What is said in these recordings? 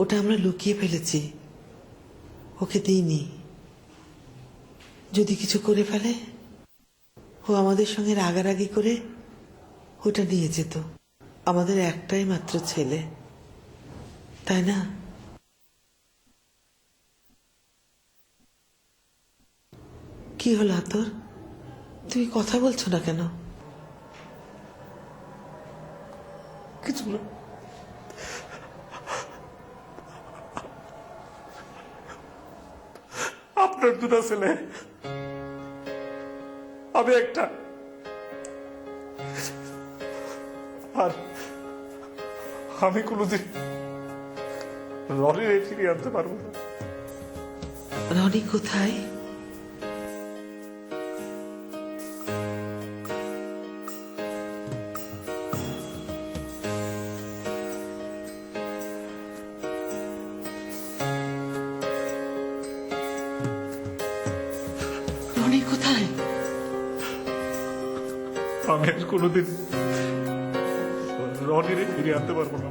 ওটা আমরা লুকিয়ে ফেলেছি, ওকে দিইনি। যদি কিছু করে ফেলে, ও আমাদের সঙ্গে রাগারাগি করে ওটা নিয়ে যেত। আমাদের একটাই মাত্র ছেলে, তাই না? কি হলো তোর? তুমি কথা বলছো না কেন? কিছু না। আপনার দুটা ছেলে, আমি একটা, আর আমি কোনোদিন রনির ফিরিয়ে আনতে পারবো না। রনি কোথায়? রনি কোথায়? আমি আর কোনোদিন রনির ফিরিয়ে আনতে পারবো না।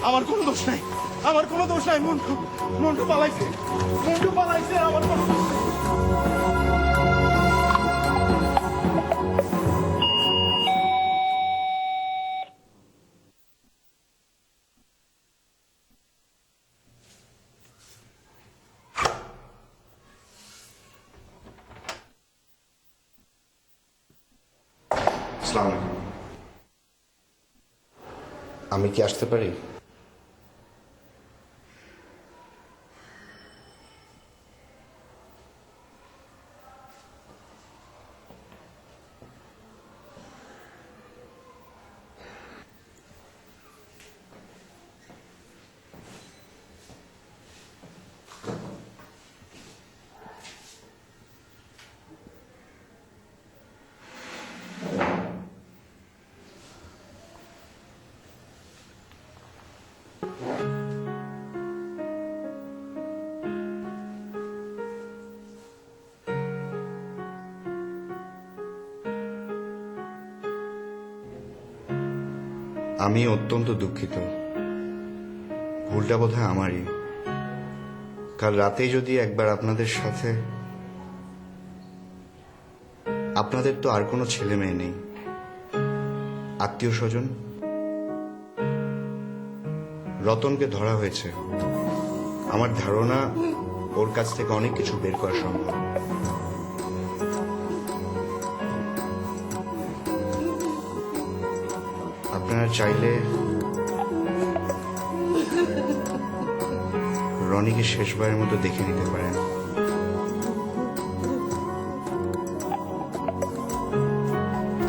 আমার কোনো দোষ নাই, আমার কোনো দোষ নাই। মন্টু মন্টু পালাইছে, মন্টু পালাইছে, আমার কোনো দোষ নাই। আসসালামু আলাইকুম। আমি কি আসতে পারি? আমি অত্যন্ত দুঃখিত। ভুলটা বোধহয় আমারই। কাল রাতে যদি একবার আপনাদের সাথে, আপনাদের তো আর কোনো ছেলে মেয়ে নেই, আত্মীয় স্বজন। রতনকে ধরা হয়েছে, আমার ধারণা ওর কাছ থেকে অনেক কিছু বের করা সম্ভব। আপনারা চাইলে রনিকে শেষবারের মতো দেখে নিতে পারেন।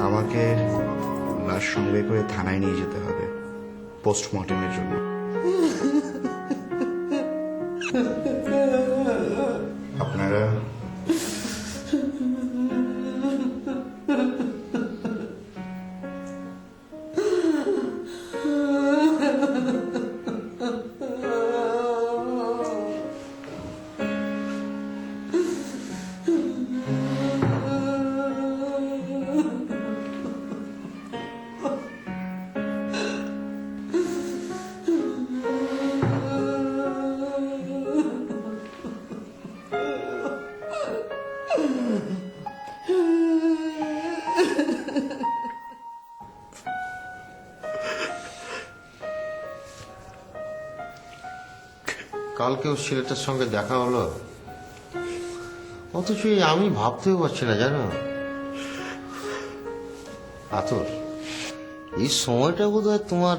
আমাকে লাশ সঙ্গে করে থানায় নিয়ে যেতে হবে পোস্টমর্টেমের জন্য। আপনারা কালকেও ছেলেটার সঙ্গে দেখা হলো, অথচ আমি ভাবতেও পারছি না জানো আতর, এই সময়টা বোধহয় তোমার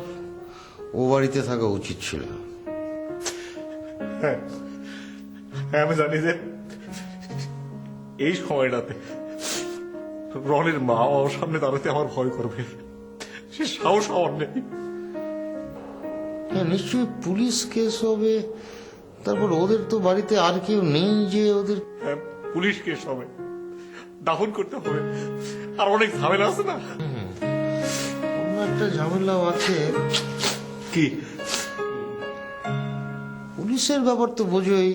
ও বাড়িতে থাকা উচিত ছিল। হ্যাঁ হ্যাঁ, আমি জানি যে এই সময়টাতে রনের মা ওর সামনে দাঁড়াতে আমার ভয় করবে, সে সাহস আমার নেই। হ্যাঁ নিশ্চয়ই পুলিশ কেস হবে, তারপর ওদের তো বাড়িতে আর কেউ নেই যে ওদের। হ্যাঁ, পুলিশ কেস হবে, দাফন করতে হবে, আর অনেক ঝামেলা আছে না। অন্য একটা ঝামেলাও আছে। কি? পুলিশের ব্যাপার তো বোঝোই,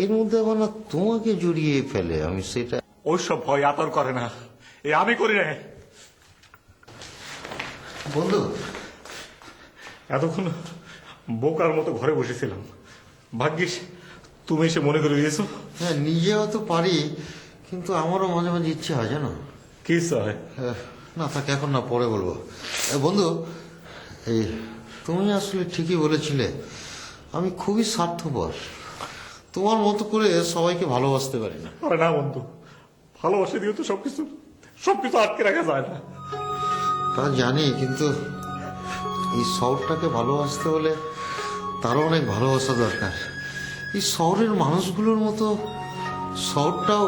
এর মধ্যে আবার না তোমাকে জড়িয়ে ফেলে, আমি সেটা। ওইসব ভয় আতর করে না, এ আমি করি না। বন্ধু, এতক্ষণ বোকার মতো ঘরে বসেছিলাম, ভাগ্যিস তুমি এসে মনে করে দিয়েছো। হ্যাঁ নিজেও তো পারি, কিন্তু আমারও মাঝে মাঝে ইচ্ছে হয় জানো। কি হয়? না থাকে, এখন না, পরে বলবো। বন্ধু, এই তুমি আসলে ঠিকই বলেছিলে, আমি খুবই স্বার্থপর, তোমার মতো করে সবাইকে ভালোবাসতে পারি না। আরে না বন্ধু, ভালোবাসে দিয়ে তো সবকিছু সবকিছু আটকে রাখা যায় না। তা জানি, কিন্তু এই শহরটাকে ভালোবাসতে হলে তারও অনেক ভালোবাসা দরকার। এই শহরের মানুষগুলোর মতো শহরটাও